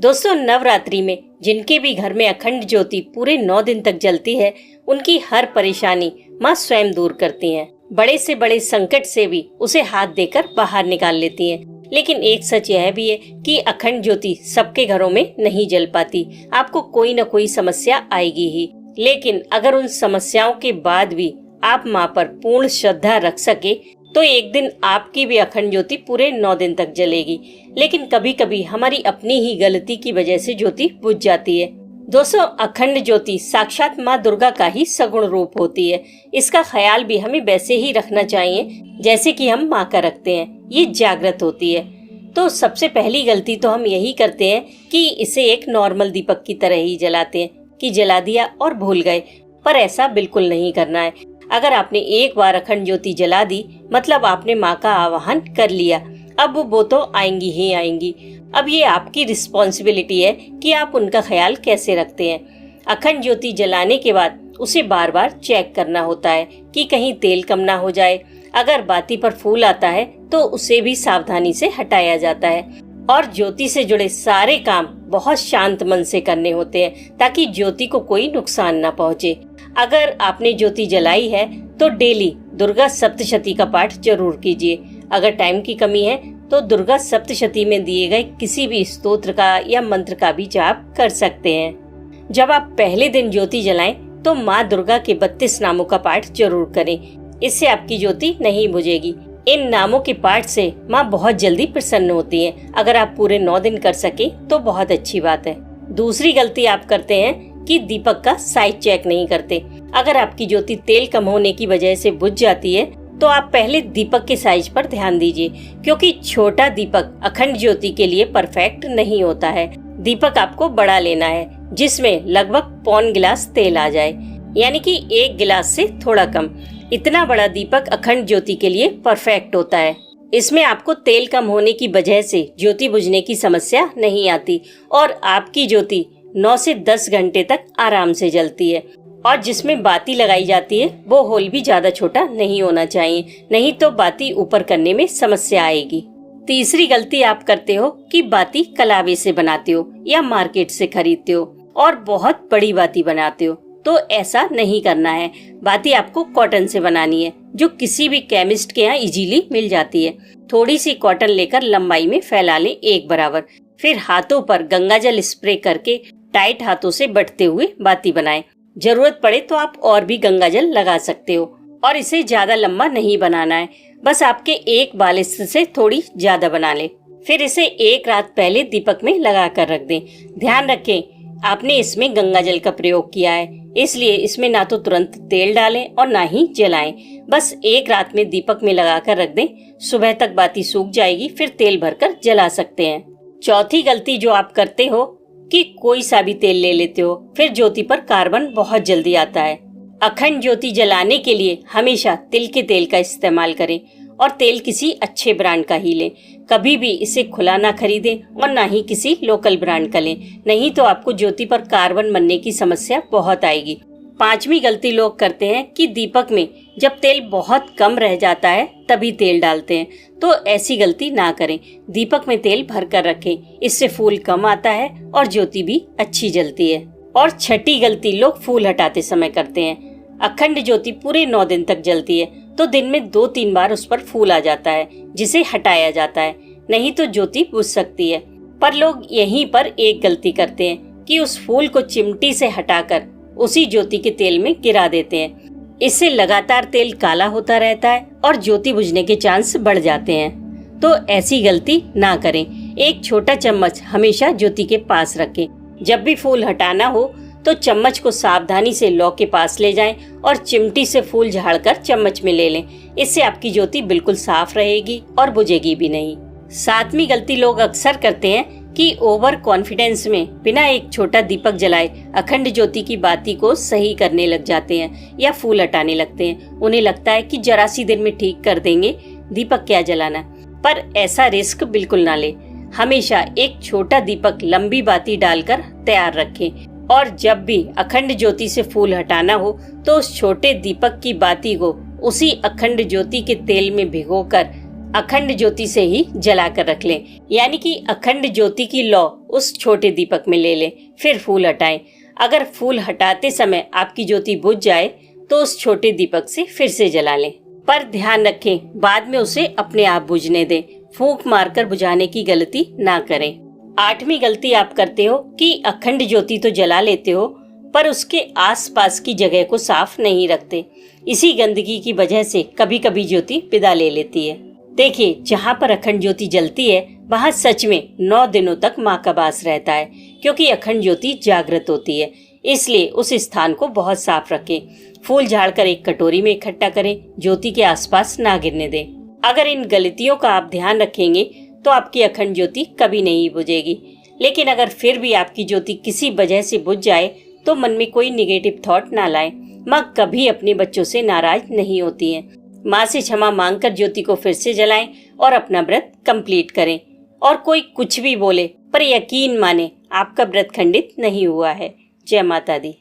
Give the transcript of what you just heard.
दोस्तों, नवरात्रि में जिनके भी घर में अखंड ज्योति पूरे 9 दिन तक जलती है, उनकी हर परेशानी माँ स्वयं दूर करती हैं। बड़े से बड़े संकट से भी उसे हाथ देकर बाहर निकाल लेती हैं। लेकिन एक सच यह भी है कि अखंड ज्योति सबके घरों में नहीं जल पाती। आपको कोई न कोई समस्या आएगी ही। लेकिन अगर उन समस्याओं के बाद भी आप माँ पर पूर्ण श्रद्धा रख सके तो एक दिन आपकी भी अखंड ज्योति पूरे 9 दिन तक जलेगी। लेकिन कभी कभी हमारी अपनी ही गलती की वजह से ज्योति बुझ जाती है। दोस्तों, अखंड ज्योति साक्षात माँ दुर्गा का ही सगुण रूप होती है। इसका ख्याल भी हमें वैसे ही रखना चाहिए जैसे कि हम माँ का रखते हैं। ये जागृत होती है। तो सबसे पहली गलती तो हम यही करते हैं कि इसे एक नॉर्मल दीपक की तरह ही जलाते हैं कि जला दिया और भूल गए। पर ऐसा बिल्कुल नहीं करना है। अगर आपने एक बार अखंड ज्योति जला दी, मतलब आपने माँ का आवाहन कर लिया। अब वो तो आएंगी ही आएंगी। अब ये आपकी रिस्पॉन्सिबिलिटी है कि आप उनका ख्याल कैसे रखते हैं। अखंड ज्योति जलाने के बाद उसे बार बार चेक करना होता है कि कहीं तेल कम ना हो जाए। अगर बाती पर फूल आता है तो उसे भी सावधानी से हटाया जाता है। और ज्योति से जुड़े सारे काम बहुत शांत मन से करने होते हैं ताकि ज्योति को कोई नुकसान ना पहुँचे। अगर आपने ज्योति जलाई है तो डेली दुर्गा सप्तशती का पाठ जरूर कीजिए। अगर टाइम की कमी है तो दुर्गा सप्तशती में दिए गए किसी भी स्तोत्र का या मंत्र का भी जाप कर सकते हैं। जब आप पहले दिन ज्योति जलाएं तो माँ दुर्गा के 32 नामों का पाठ जरूर करें। इससे आपकी ज्योति नहीं बुझेगी। इन नामों के पाठ से माँ बहुत जल्दी प्रसन्न होती है। अगर आप पूरे 9 दिन कर सके तो बहुत अच्छी बात है। दूसरी गलती आप करते हैं कि दीपक का साइज चेक नहीं करते। अगर आपकी ज्योति तेल कम होने की वजह से बुझ जाती है तो आप पहले दीपक के साइज पर ध्यान दीजिए, क्योंकि छोटा दीपक अखंड ज्योति के लिए परफेक्ट नहीं होता है। दीपक आपको बड़ा लेना है जिसमें लगभग पौन गिलास तेल आ जाए, यानी कि 1 गिलास से थोड़ा कम। इतना बड़ा दीपक अखंड ज्योति के लिए परफेक्ट होता है। इसमें आपको तेल कम होने की वजह से ज्योति बुझने की समस्या नहीं आती और आपकी ज्योति 9 से 10 घंटे तक आराम से जलती है। और जिसमें बाती लगाई जाती है वो होल भी ज्यादा छोटा नहीं होना चाहिए, नहीं तो बाती ऊपर करने में समस्या आएगी। तीसरी गलती आप करते हो कि बाती कलावे से बनाते हो या मार्केट से खरीदते हो और बहुत बड़ी बाती बनाते हो। तो ऐसा नहीं करना है। बाती आपको कॉटन से बनानी है, जो किसी भी केमिस्ट के यहाँ इजीली मिल जाती है। थोड़ी सी कॉटन लेकर लंबाई में फैला लें 1 बराबर। फिर हाथों पर गंगाजल स्प्रे करके टाइट हाथों से बटते हुए बाती बनाएं। जरूरत पड़े तो आप और भी गंगाजल लगा सकते हो। और इसे ज्यादा लंबा नहीं बनाना है, बस आपके एक बाल से थोड़ी ज्यादा बना लें। फिर इसे 1 रात पहले दीपक में लगा कर रख दें। ध्यान रखें, आपने इसमें गंगाजल का प्रयोग किया है, इसलिए इसमें ना तो तुरंत तेल डालें और ना ही जलाएं। बस 1 रात में दीपक में लगा कर रख दें। सुबह तक बाती सूख जाएगी, फिर तेल भरकर जला सकते हैं। चौथी गलती जो आप करते हो कि कोई सा भी तेल ले लेते हो, फिर ज्योति पर कार्बन बहुत जल्दी आता है। अखंड ज्योति जलाने के लिए हमेशा तिल के तेल का इस्तेमाल करें और तेल किसी अच्छे ब्रांड का ही लें। कभी भी इसे खुला ना खरीदें और ना ही किसी लोकल ब्रांड का लें, नहीं तो आपको ज्योति पर कार्बन बनने की समस्या बहुत आएगी। 5वीं गलती लोग करते हैं कि दीपक में जब तेल बहुत कम रह जाता है तभी तेल डालते हैं। तो ऐसी गलती ना करें। दीपक में तेल भर कर रखें, इससे फूल कम आता है और ज्योति भी अच्छी जलती है। और 6ठी गलती लोग फूल हटाते समय करते हैं। अखंड ज्योति पूरे 9 दिन तक जलती है तो दिन में 2-3 बार उस पर फूल आ जाता है, जिसे हटाया जाता है, नहीं तो ज्योति बुझ सकती है। पर लोग यहीं पर एक गलती करते हैं कि उस फूल को चिमटी से हटाकर उसी ज्योति के तेल में गिरा देते हैं। इससे लगातार तेल काला होता रहता है और ज्योति बुझने के चांस बढ़ जाते हैं। तो ऐसी गलती ना करें। एक छोटा चम्मच हमेशा ज्योति के पास रखें। जब भी फूल हटाना हो तो चम्मच को सावधानी से लौ के पास ले जाएं और चिमटी से फूल झाड़कर चम्मच में ले लें। इससे आपकी ज्योति बिल्कुल साफ रहेगी और बुझेगी भी नहीं। 7वीं गलती लोग अक्सर करते हैं कि ओवर कॉन्फिडेंस में बिना एक छोटा दीपक जलाए अखंड ज्योति की बाती को सही करने लग जाते हैं या फूल हटाने लगते हैं। उन्हें लगता है कि जरा सी देर में ठीक कर देंगे, दीपक क्या जलाना। पर ऐसा रिस्क बिल्कुल ना ले। हमेशा एक छोटा दीपक लंबी बाती डालकर तैयार रखें और जब भी अखंड ज्योति से फूल हटाना हो तो उस छोटे दीपक की बाती को उसी अखंड ज्योति के तेल में भिगोकर अखंड ज्योति से ही जला कर रख लें, यानी कि अखंड ज्योति की लौ उस छोटे दीपक में ले लें। फिर फूल हटाएं। अगर फूल हटाते समय आपकी ज्योति बुझ जाए तो उस छोटे दीपक से फिर से जला लें, पर ध्यान रखें बाद में उसे अपने आप बुझने दें। फूंक मारकर बुझाने की गलती ना करें। 8वीं गलती आप करते हो कि अखंड ज्योति तो जला लेते हो पर उसके आसपास की जगह को साफ नहीं रखते। इसी गंदगी की वजह से कभी कभी ज्योति विदा ले लेती है। देखिए, जहाँ पर अखंड ज्योति जलती है वहाँ सच में 9 दिनों तक माँ का वास रहता है, क्योंकि अखंड ज्योति जागृत होती है। इसलिए उस स्थान को बहुत साफ रखें। फूल झाड़कर एक कटोरी में इकट्ठा करें, ज्योति के आसपास ना गिरने दें। अगर इन गलतियों का आप ध्यान रखेंगे तो आपकी अखंड ज्योति कभी नहीं बुझेगी। लेकिन अगर फिर भी आपकी ज्योति किसी वजह से बुझ जाए तो मन में कोई निगेटिव थॉट ना लाएं। माँ कभी अपने बच्चों से नाराज नहीं होती हैं। माँ से क्षमा मांगकर ज्योति को फिर से जलाएं और अपना व्रत कंप्लीट करें। और कोई कुछ भी बोले पर यकीन माने, आपका व्रत खंडित नहीं हुआ है। जय माता दी।